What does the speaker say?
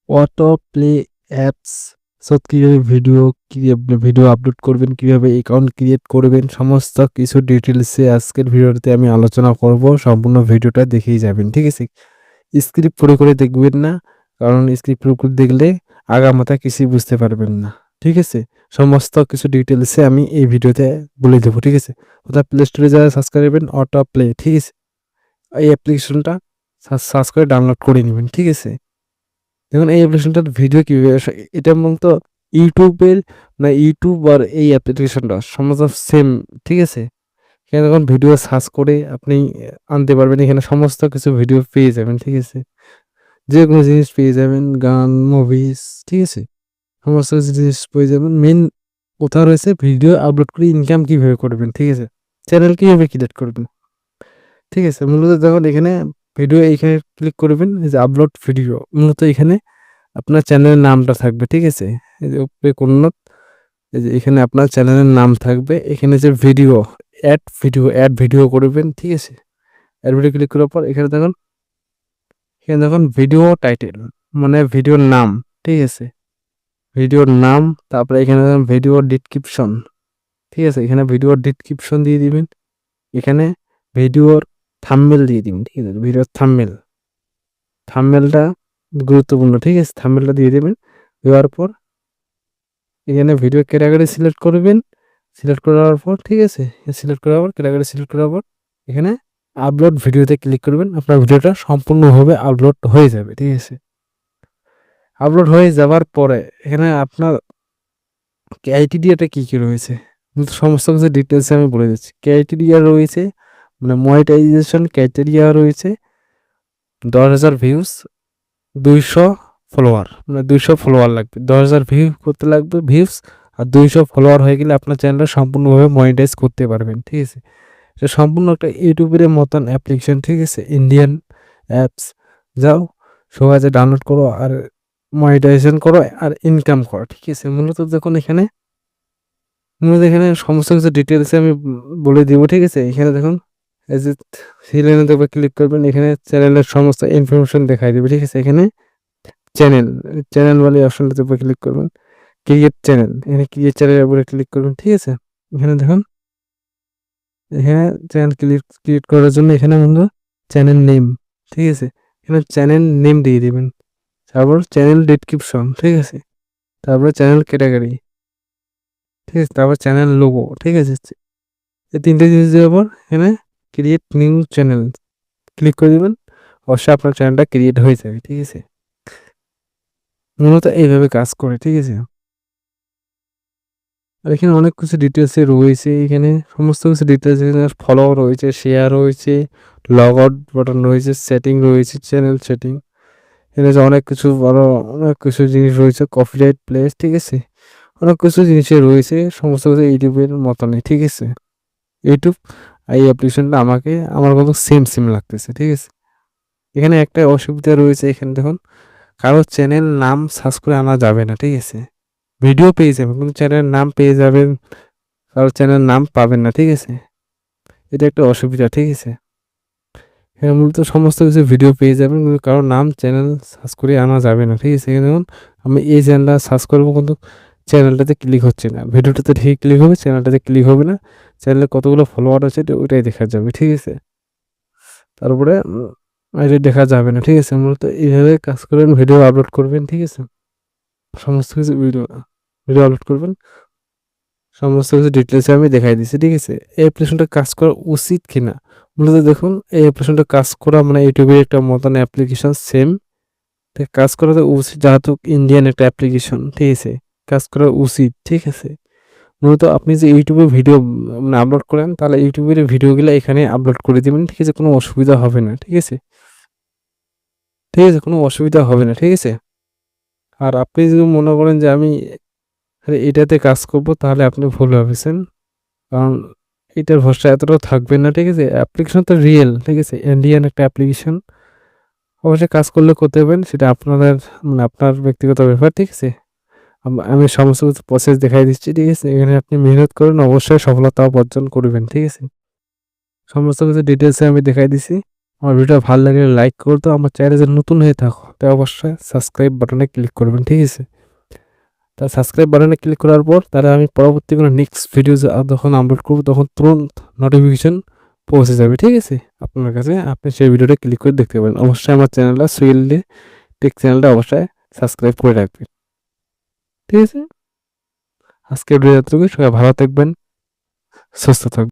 Auto play apps কীভাবে video upload করবেন, কীভাবে অ্যাকাউন্ট ক্রিয়েট করবেন, সমস্ত কিছু ডিটেলসে আজকের ভিডিওতে আমি আলোচনা করব। সম্পূর্ণ ভিডিওটা দেখেই যাবেন, ঠিক আছে? স্ক্রিপ্ট করে দেখবেন না, কারণ স্ক্রিপ্ট করে দেখলে আগামাথা কিছুই বুঝতে পারবেন না, ঠিক আছে? সমস্ত কিছু ডিটেলসে আমি এই ভিডিওতে বলে দেবো, ঠিক আছে? কোথাও প্লে স্টোরে যারা সার্চ করবেন অটো প্লে, ঠিক আছে? এই অ্যাপ্লিকেশনটা সার্চ করে ডাউনলোড করে নেবেন, ঠিক আছে? দেখুন এই অ্যাপ্লিকেশনটার ভিডিও কীভাবে এটা মূলত ইউটিউবের ইউটিউব আর এই অ্যাপ্লিকেশনটা সমস্ত সেম, ঠিক আছে? এখানে যখন ভিডিও সার্চ করে আপনি আনতে পারবেন, এখানে সমস্ত কিছু ভিডিও পেয়ে যাবেন, ঠিক আছে? যে কোনো জিনিস পেয়ে যাবেন, গান, মুভিজ, ঠিক আছে? সমস্ত কিছু জিনিস পেয়ে যাবেন। মেন কথা রয়েছে ভিডিও আপলোড করে ইনকাম কীভাবে করবেন, ঠিক আছে? চ্যানেল কীভাবে ক্রিয়েট করবেন, ঠিক আছে? মূলত দেখুন এখানে ভিডিও এইখানে ক্লিক করবেন, এই যে আপলোড ভিডিও, মূলত এখানে আপনার চ্যানেলের নামটা থাকবে, ঠিক আছে? এই যে উপরে কোণাত এই যে এখানে আপনার চ্যানেলের নাম থাকবে। এখানে যে ভিডিও অ্যাড ভিডিও করবেন, ঠিক আছে? অ্যাড ভিডিও ক্লিক করার পর এখানে দেখুন ভিডিও টাইটেল, মানে ভিডিওর নাম, ঠিক আছে? ভিডিওর নাম, তারপরে এখানে দেখুন ভিডিও ডেসক্রিপশন, ঠিক আছে? এখানে ভিডিওর ডেসক্রিপশন দিয়ে দিবেন। এখানে ভিডিওর থাম্বনেল দিয়ে দিবেন, ঠিক আছে? ভিডিওর থাম্বনেলটা গুরুত্বপূর্ণ, ঠিক আছে? থাম্বনেলটা দিয়ে দেবেন। দেওয়ার পর এখানে ভিডিও ক্যাটাগরি সিলেক্ট করবেন। সিলেক্ট করার পর, ঠিক আছে? সিলেক্ট করার পর ক্যাটাগরি সিলেক্ট করার পর এখানে আপলোড ভিডিওতে ক্লিক করবেন। আপনার ভিডিওটা সম্পূর্ণভাবে আপলোড হয়ে যাবে, ঠিক আছে? আপলোড হয়ে যাওয়ার পরে এখানে আপনার ক্রাইটেরিয়াটা কী রয়েছে, সমস্ত কিছু ডিটেলসে আমি বলে দিচ্ছি। ক্রাইটেরিয়া রয়েছে, মানে মনিটাইজেশন ক্রাইটেরিয়া রয়েছে 10,000 ভিউজ, 200 ফলোয়ার, মানে 200 ফলোয়ার লাগবে। 10,000 ভিউ করতে লাগবে ভিউজ, আর 200 ফলোয়ার হয়ে গেলে আপনার চ্যানেলটা সম্পূর্ণভাবে মনিটাইজ করতে পারবেন, ঠিক আছে? এটা সম্পূর্ণ একটা ইউটিউবের মতন অ্যাপ্লিকেশন, ঠিক আছে? Indian apps. যাও সবাই যে ডাউনলোড করো আর মনিটাইজেশন করো আর ইনকাম করো, ঠিক আছে? মূলত এখানে সমস্ত কিছু ডিটেলসে আমি বলে দিব, ঠিক আছে? এখানে দেখুন এই যে থ্রি লাইনের উপর ক্লিক করবেন, এখানে চ্যানেলের সমস্ত ইনফরমেশন দেখাই দেবে, ঠিক আছে? এখানে চ্যানেল ওয়ালি অপশনটাতে উপরে ক্লিক করবেন, ক্রিয়েট চ্যানেল, এখানে ক্রিয়েট চ্যানেলের উপরে ক্লিক করবেন, ঠিক আছে? এখানে দেখুন এখানে চ্যানেল ক্রিয়েট করার জন্য এখানে আমরা চ্যানেল নেম, ঠিক আছে? এখানে চ্যানেল নেম দিয়ে দিবেন। তারপর চ্যানেল ডেসক্রিপশন, ঠিক আছে? তারপরে চ্যানেল ক্যাটাগরি, ঠিক আছে? তারপর চ্যানেল লোগো, ঠিক আছে? এই তিনটে জিনিস দেওয়ার পর এখানে ক্রিয়েট নিউ চ্যানেল ক্লিক করে দেবেন। অবশ্যই আপনার চ্যানেলটা ক্রিয়েট হয়ে যাবে, ঠিক আছে? মূলত এইভাবে কাজ করে, ঠিক আছে? আর এখানে অনেক কিছু ডিটেলসে রয়েছে। এখানে সমস্ত কিছু ডিটেলস, এখানে ফলো রয়েছে, শেয়ার রয়েছে, লগ আউট বাটন রয়েছে, সেটিং রয়েছে, চ্যানেল সেটিং। এখানে যে অনেক কিছু জিনিস রয়েছে, কপিরাইট প্লেস, ঠিক আছে? অনেক কিছু জিনিসে রয়েছে, সমস্ত কিছু ইউটিউবের মতনই, ঠিক আছে? ইউটিউব এই অ্যাপ্লিকেশনটা আমার কিন্তু সেম লাগতেছে, ঠিক আছে? এখানে একটা অসুবিধা রয়েছে, এখানে দেখুন কারো চ্যানেল নাম সার্চ করে আনা যাবে না, ঠিক আছে? ভিডিও পেয়ে যাবেন কিন্তু চ্যানেলের নাম পেয়ে যাবেন, কারো চ্যানেলের নাম পাবেন না, ঠিক আছে? এটা একটা অসুবিধা, ঠিক আছে? এখানে মূলত সমস্ত কিছু ভিডিও পেয়ে যাবেন কিন্তু কারো নাম চ্যানেল সার্চ করে আনা যাবে না, ঠিক আছে? এখানে দেখুন আমি এই চ্যানেলটা সার্চ করবো কিন্তু চ্যানেলটাতে ক্লিক হচ্ছে না, ভিডিওটাতে ঠিক ক্লিক হবে, চ্যানেলটাতে ক্লিক হবে না। চ্যানেলে কতগুলো ফলোয়ার আছে ওইটাই দেখা যাবে, ঠিক আছে? তারপরে এটা দেখা যাবে না, ঠিক আছে? মূলত এইভাবে কাজ করবেন, ভিডিও আপলোড করবেন, ঠিক আছে? সমস্ত কিছু ভিডিও আপলোড করবেন, সমস্ত কিছু ডিটেলসে আমি দেখাই দিচ্ছি, ঠিক আছে? এই অ্যাপ্লিকেশনটা কাজ করা উচিত কিনা, মূলত দেখুন এই অ্যাপ্লিকেশনটা কাজ করা মানে ইউটিউবের একটা মতন অ্যাপ্লিকেশন সেম, কাজ করা তো উচিত, যেহেতু ইন্ডিয়ান একটা অ্যাপ্লিকেশন, ঠিক আছে? কাজ করা উচিত, ঠিক আছে? মূলত আপনি যে ইউটিউবে ভিডিও মানে আপলোড করেন, তাহলে ইউটিউবের ভিডিওগুলো এখানে আপলোড করে দিবেন, ঠিক আছে? কোনো অসুবিধা হবে না, ঠিক আছে? কোনো অসুবিধা হবে না, ঠিক আছে? আর আপনি যদি মনে করেন যে আমি এটাতে কাজ করব, তাহলে আপনি ভুল ভাবছেন, কারণ এটার ভরসা এতটাও থাকবে না, ঠিক আছে? অ্যাপ্লিকেশন তো রিয়েল, ঠিক আছে? ইন্ডিয়ান একটা অ্যাপ্লিকেশন, অবশ্যই কাজ করলে করতে পারবেন, সেটা আপনাদের মানে আপনার ব্যক্তিগত ব্যাপার, ঠিক আছে? আমি সমস্ত কিছু প্রসেস দেখাই দিচ্ছি, ঠিক আছে? এখানে আপনি মেহনত করুন, অবশ্যই সফলতা অর্জন করবেন, ঠিক আছে? সমস্ত কিছু ডিটেলসে আমি দেখাই দিছি। আমার ভিডিওটা ভালো লাগলে লাইক করতো, আমার চ্যানেলে নতুন হয়ে থাকো তাই অবশ্যই সাবস্ক্রাইব বাটনে ক্লিক করবেন, ঠিক আছে? তা সাবস্ক্রাইব বাটনে ক্লিক করার পর তাহলে আমি পরবর্তী কোনো নেক্সট ভিডিও যখন আপলোড করবো তখন তুরন্ত নোটিফিকেশন পৌঁছে যাবে, ঠিক আছে আপনার কাছে। আপনি সেই ভিডিওটা ক্লিক করে দেখতে পারেন। অবশ্যই আমার চ্যানেলটা সুইলি টেক চ্যানেলটা অবশ্যই সাবস্ক্রাইব করে রাখবেন, ঠিক আছে? আজকের ভিডিও এতটুকুই। সবাই ভালো থাকবেন, সুস্থ থাকবেন।